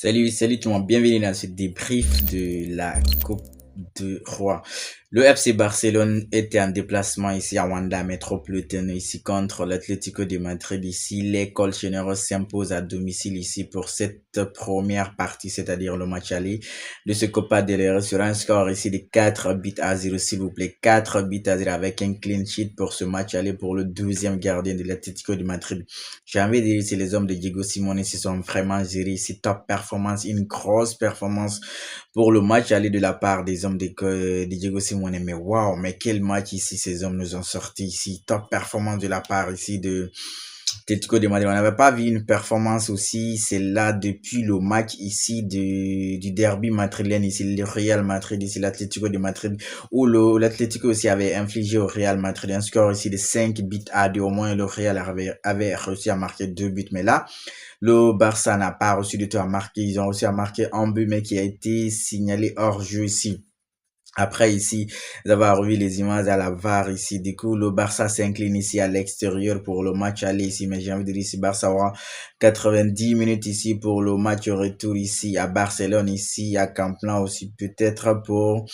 Salut tout le monde, bienvenue dans ce débrief de la Coupe de Roi. Le FC Barcelone était en déplacement ici à Wanda Metropolitano ici contre l'Atlético de Madrid ici. Les Colchoneros s'imposent à domicile ici pour cette première partie, c'est-à-dire le match aller de ce Copa del Rey sur un score ici de 4 buts à 0 s'il vous plaît. 4 buts à 0 avec un clean sheet pour ce match aller pour le 12e gardien de l'Atlético de Madrid. J'ai envie de dire que les hommes de Diego Simeone se sont vraiment gérés ici. Top performance, une grosse performance pour le match aller de la part des hommes de Diego Simeone. Mais waouh, mais quel match ici ces hommes nous ont sorti ici. Top performance de la part ici de Atlético de Madrid. On n'avait pas vu une performance aussi, c'est là depuis le match ici du derby madrilène ici, le Real Madrid ici, l'Atlético de Madrid, où l'Atlético aussi avait infligé au Real Madrid un score ici de 5 buts à 2. Au moins le Real avait réussi à marquer 2 buts, mais là, le Barça n'a pas reçu du tout à marquer. Ils ont réussi à marquer un but, mais qui a été signalé hors jeu ici. Après ici, vous avez revu les images à la VAR ici. Du coup, le Barça s'incline ici à l'extérieur pour le match aller ici. Mais j'ai envie de dire ici, Barça aura 90 minutes ici pour le match retour ici à Barcelone ici, à Camp Nou aussi peut-être pour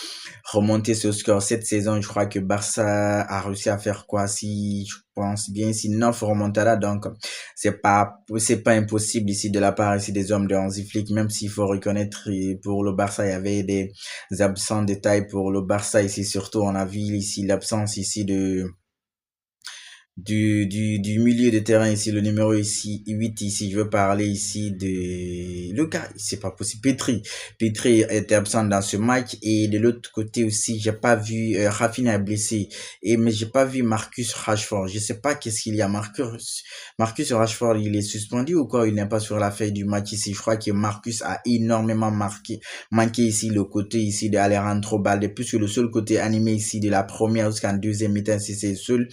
remonter ce score. Cette saison, je crois que Barça a réussi à faire quoi si je pense bien ici 9 remontada, donc c'est pas impossible ici de la part ici des hommes de Hansi Flick, même s'il faut reconnaître pour le Barça il y avait des absents de taille pour le Barça ici, surtout on a vu ici l'absence ici du milieu de terrain ici, le numéro ici, 8 ici, je veux parler ici de le gars, c'est pas possible, Petri était absent dans ce match, et de l'autre côté aussi, j'ai pas vu, Rafinha est blessé, mais j'ai pas vu Marcus Rashford, je sais pas qu'est-ce qu'il y a, Marcus Rashford, il est suspendu ou quoi, il n'est pas sur la feuille du match ici, je crois que Marcus a énormément manqué ici, le côté ici de Alejandro Balde, puisque le seul côté animé ici de la première jusqu'en deuxième mi-temps, c'est seul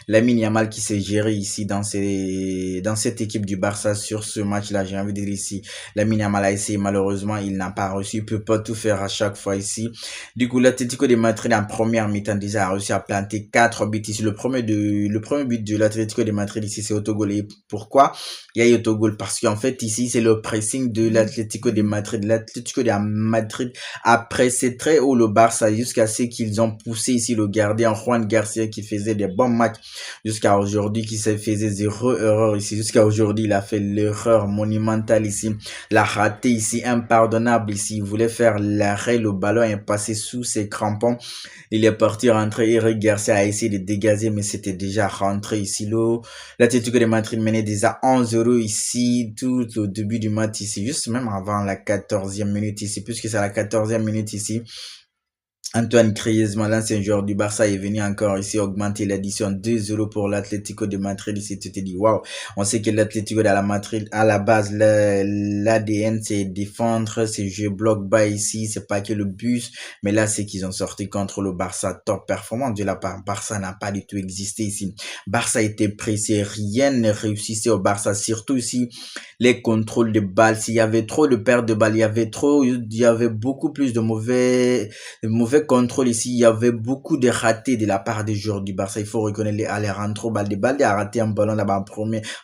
Lamine Yamal qui s'est géré ici dans cette équipe du Barça sur ce match-là. J'ai envie de dire ici, Lamine Yamal a essayé, malheureusement, il n'a pas reçu, il peut pas tout faire à chaque fois ici. Du coup, l'Atlético de Madrid en première mi-temps déjà a réussi à planter 4 buts ici. Le premier but de l'Atlético de Madrid ici, c'est autogol. Et pourquoi il y a eu autogol? Parce qu'en fait, ici, c'est le pressing de l'Atlético de Madrid. L'Atlético de Madrid a pressé très haut le Barça jusqu'à ce qu'ils ont poussé ici le gardien Juan Garcia qui faisait des bons matchs jusqu'à aujourd'hui, qui se faisait zéro erreur ici. Jusqu'à aujourd'hui, il a fait l'erreur monumentale ici. L'a raté ici, impardonnable ici. Il voulait faire l'arrêt, le ballon est passé sous ses crampons. Il est parti rentrer. Eric Garcia a essayé de dégager, mais c'était déjà rentré ici. L'Atlético de Madrid menait déjà 11-0 ici, tout au début du match ici, juste même avant la 14e minute ici, puisque c'est la 14e minute ici. Antoine Griezmann, l'ancien joueur du Barça, est venu encore ici augmenter l'addition 2-0 pour l'Atlético de Madrid. Ici, tu te dis, waouh, on sait que l'Atlético de la Madrid, à la base, l'ADN, c'est défendre, c'est jouer bloc bas ici, c'est pas que le but, mais là, c'est qu'ils ont sorti contre le Barça, top performance de la part. Barça n'a pas du tout existé ici. Barça était pressé, rien ne réussissait au Barça, surtout ici, les contrôles de balles. S'il y avait trop de pertes de balles, il y avait beaucoup plus de mauvais contrôle ici. Il y avait beaucoup de ratés de la part des joueurs du Barça. Il faut reconnaître les Alejandro Balde. Balde a raté un ballon là-bas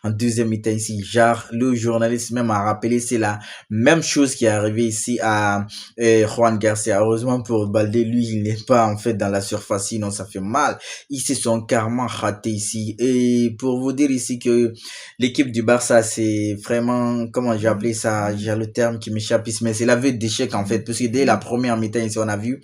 en deuxième mi-temps ici. Genre, le journaliste même a rappelé, c'est la même chose qui est arrivée ici à Juan Garcia. Heureusement pour Balde, lui, il n'est pas en fait dans la surface, sinon ça fait mal. Ils se sont carrément ratés ici. Et pour vous dire ici que l'équipe du Barça, c'est vraiment, comment j'ai appelé ça, j'ai le terme qui m'échappe ici, mais c'est l'aveu d'échec en fait, parce que dès la première mi-temps ici, on a vu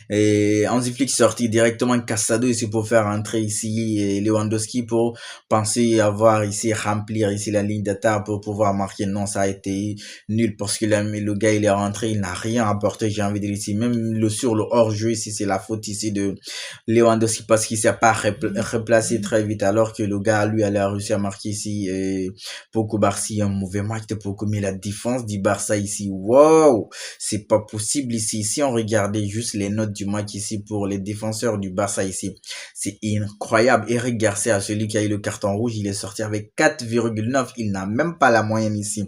et Hansi Flick sorti directement Casado ici pour faire entrer ici et Lewandowski pour penser avoir ici, remplir ici la ligne d'attaque pour pouvoir marquer. Non, ça a été nul parce que le gars il est rentré, il n'a rien apporté, j'ai envie de dire ici. Même sur le hors-jeu ici, c'est la faute ici de Lewandowski parce qu'il s'est pas replacé très vite alors que le gars lui allait réussir à marquer ici. Et Poko Barcy, un mauvais match de Poko, mais la défense du Barça ici, wow! C'est pas possible ici. Si on regardait juste les notes du match ici pour les défenseurs du Barça ici, c'est incroyable. Eric Garcia, celui qui a eu le carton rouge, il est sorti avec 4,9. Il n'a même pas la moyenne ici.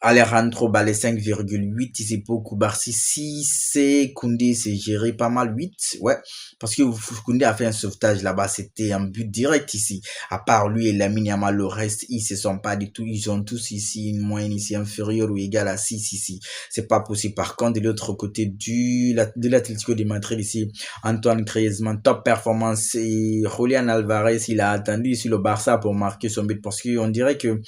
Alejandro Balé 5,8 ici pour Koubarsi. Si c'est Koundé, c'est géré pas mal 8. Ouais, parce que Koundé a fait un sauvetage là-bas, c'était un but direct ici. À part lui et Lamine Yamal, le reste, ils se sont pas du tout, ils ont tous ici une moyenne ici inférieure ou égale à 6 ici. C'est pas possible. Par contre, de l'autre côté de l'Atlético de Madrid ici, Antoine Griezmann, top performance et Julian Alvarez, il a attendu ici le Barça pour marquer son but parce qu'on dirait que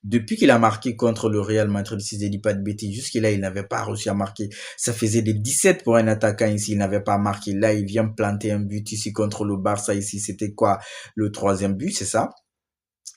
depuis qu'il a marqué contre le Real Madrid, si je ne dis pas de bêtises, jusque-là, il n'avait pas réussi à marquer. Ça faisait des 17 pour un attaquant ici, il n'avait pas marqué. Là, il vient planter un but ici contre le Barça ici. C'était quoi? Le troisième but, c'est ça?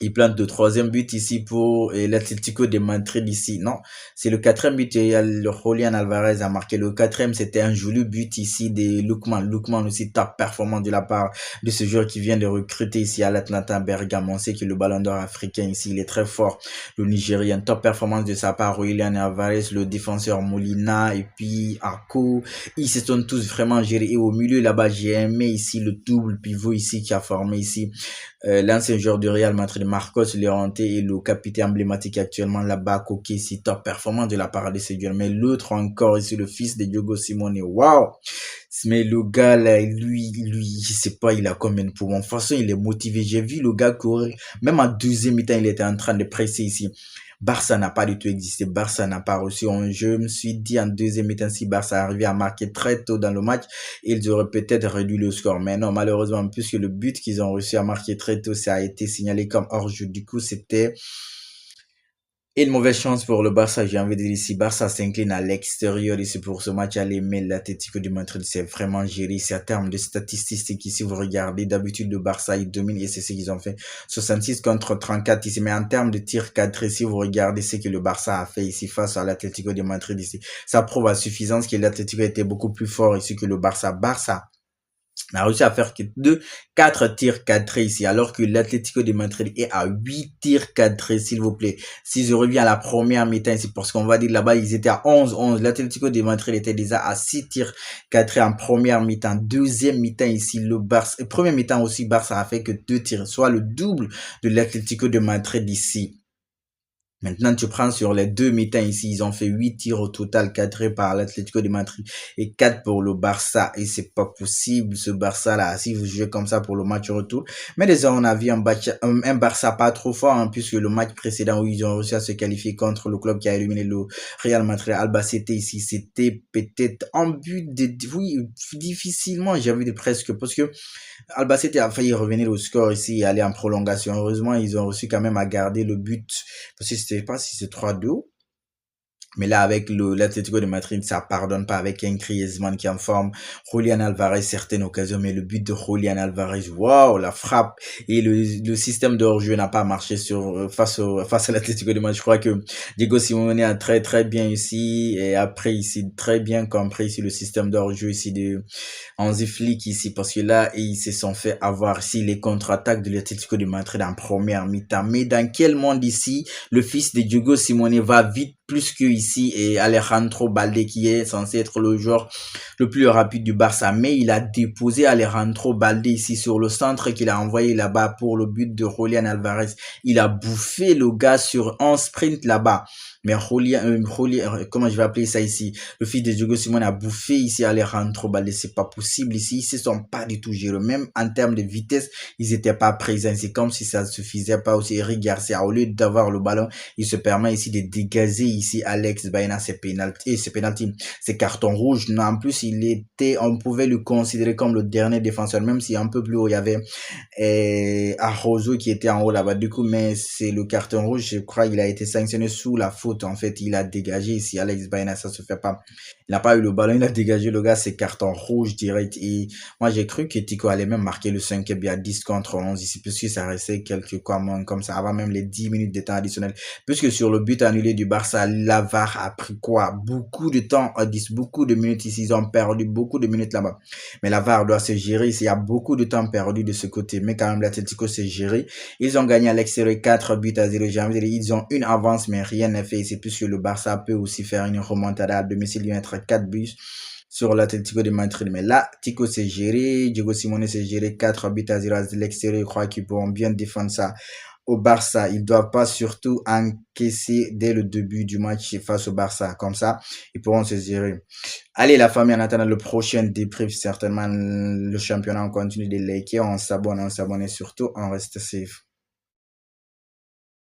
Il plante le troisième but ici pour l'Atlético de Madrid ici. Non, c'est le quatrième but. Et le Julian Alvarez a marqué le quatrième. C'était un joli but ici de Lookman. Lookman aussi top performant de la part de ce joueur qui vient de recruter ici à l'Atlanta Bergame. On sait que le ballon d'or africain ici, il est très fort. Le Nigérian, top performance de sa part. Julian Alvarez, le défenseur Molina et puis Arco. Ils se sont tous vraiment gérés. Et au milieu là-bas, j'ai aimé ici le double pivot ici qui a formé ici l'ancien joueur du Real Madrid, Marcos Llorente, et le capitaine emblématique actuellement là-bas, Koke, ici, top performant de la part de ce joueur. Mais l'autre encore, ici, le fils de Diogo Simeone, waouh! Mais le gars, là, lui, je sais pas, il a combien de poumons. De toute façon, il est motivé. J'ai vu le gars courir. Même en deuxième mi-temps, il était en train de presser ici. Barça n'a pas du tout existé. Barça n'a pas reçu un jeu. Je me suis dit en deuxième mi-temps, si Barça arrivait à marquer très tôt dans le match, ils auraient peut-être réduit le score. Mais non, malheureusement, puisque le but qu'ils ont réussi à marquer très tôt, ça a été signalé comme hors-jeu. Du coup, c'était une mauvaise chance pour le Barça. J'ai envie de dire, si Barça s'incline à l'extérieur ici pour ce match aller, mais l'Atlético de Madrid, c'est vraiment géré. C'est à terme de statistiques ici, vous regardez, d'habitude, le Barça, il domine et c'est ce qu'ils ont fait. 66 contre 34 ici. Mais en termes de tirs cadrés, si vous regardez ce que le Barça a fait ici face à l'Atlético de Madrid ici, ça prouve à suffisance que l'Atlético était beaucoup plus fort ici que le Barça. Barça a réussi à faire que 4 tirs cadrés ici, alors que l'Atlético de Madrid est à 8 tirs cadrés, s'il vous plaît. Si je reviens à la première mi-temps ici, parce qu'on va dire là-bas, ils étaient à 11-11. L'Atlético de Madrid était déjà à 6 tirs cadrés en première mi-temps. Deuxième mi-temps ici, le Barça, première mi-temps aussi, Barça a fait que 2 tirs, soit le double de l'Atlético de Madrid ici. Maintenant, tu prends sur les deux mi-temps ici, ils ont fait 8 tirs au total cadrés par l'Atlético de Madrid et 4 pour le Barça. Et c'est pas possible, ce Barça-là, si vous jouez comme ça pour le match retour. Mais déjà, on a vu un Barça pas trop fort, hein, puisque le match précédent où ils ont réussi à se qualifier contre le club qui a éliminé le Real Madrid, Albacete ici, c'était peut-être un but oui, difficilement, j'ai envie de presque, parce que Albacete a failli revenir au score ici et aller en prolongation. Heureusement, ils ont réussi quand même à garder le but, parce que c'était pas si c'est 3-2. Mais là, avec l'Atlético de Madrid, ça pardonne pas avec un Griezmann qui est en forme. Julian Alvarez, certaines occasions, mais le but de Julian Alvarez, waouh, la frappe et le système de hors-jeu n'a pas marché face à l'Atlético de Madrid. Je crois que Diego Simeone a très, très bien ici et après ici, très bien compris ici le système de hors-jeu ici de Hansi Flick ici, parce que là, ils se sont fait avoir ici les contre-attaques de l'Atlético de Madrid en première mi-temps. Mais dans quel monde ici, le fils de Diego Simeone va vite plus que ici et Alejandro Balde qui est censé être le joueur le plus rapide du Barça, mais il a déposé Alejandro Balde ici sur le centre qu'il a envoyé là-bas pour le but de Julian Alvarez. Il a bouffé le gars sur un sprint là-bas. Mais comment je vais appeler ça ici? Le fils de Diego Simeone a bouffé ici Alejandro Balde. C'est pas possible ici. Ils se sont pas du tout gérés. Même en termes de vitesse, ils étaient pas présents. C'est comme si ça ne suffisait pas aussi. Eric Garcia, au lieu d'avoir le ballon, il se permet ici de dégager ici Alex Baena, c'est penalty, c'est carton rouge. Non, en plus, on pouvait le considérer comme le dernier défenseur, même si un peu plus haut, il y avait Arrozo qui était en haut là-bas. Du coup, mais c'est le carton rouge, je crois, il a été sanctionné sous la faute. En fait, il a dégagé ici Alex Baena, ça se fait pas. Il n'a pas eu le ballon, il a dégagé le gars, c'est carton rouge direct. Et moi, j'ai cru que Tico allait même marquer le 5e à 10 contre 11 ici, puisque ça restait quelques comme ça, avant même les 10 minutes de temps additionnel. Puisque sur le but annulé du Barça, la VAR a pris quoi? Beaucoup de temps, beaucoup de minutes ici, ils ont perdu beaucoup de minutes là-bas. Mais la VAR doit se gérer ici, il y a beaucoup de temps perdu de ce côté. Mais quand même, l'Atlético s'est géré. Ils ont gagné à l'extérieur 4-0. J'ai envie de dire, ils ont une avance, mais rien n'est fait ici, puisque le Barça peut aussi faire une remontada à domicile, lui mettre 4 buts sur l'Atlético de Madrid. Mais là, Tico s'est géré, Diego Simeone s'est géré 4-0 à l'extérieur. Je crois qu'ils pourront bien défendre ça au Barça. Ils doivent pas surtout encaisser dès le début du match face au Barça. Comme ça, ils pourront se gérer. Allez, la famille, en attendant le prochain débrief, certainement le championnat, on continue de liker, on s'abonne et surtout, on reste safe.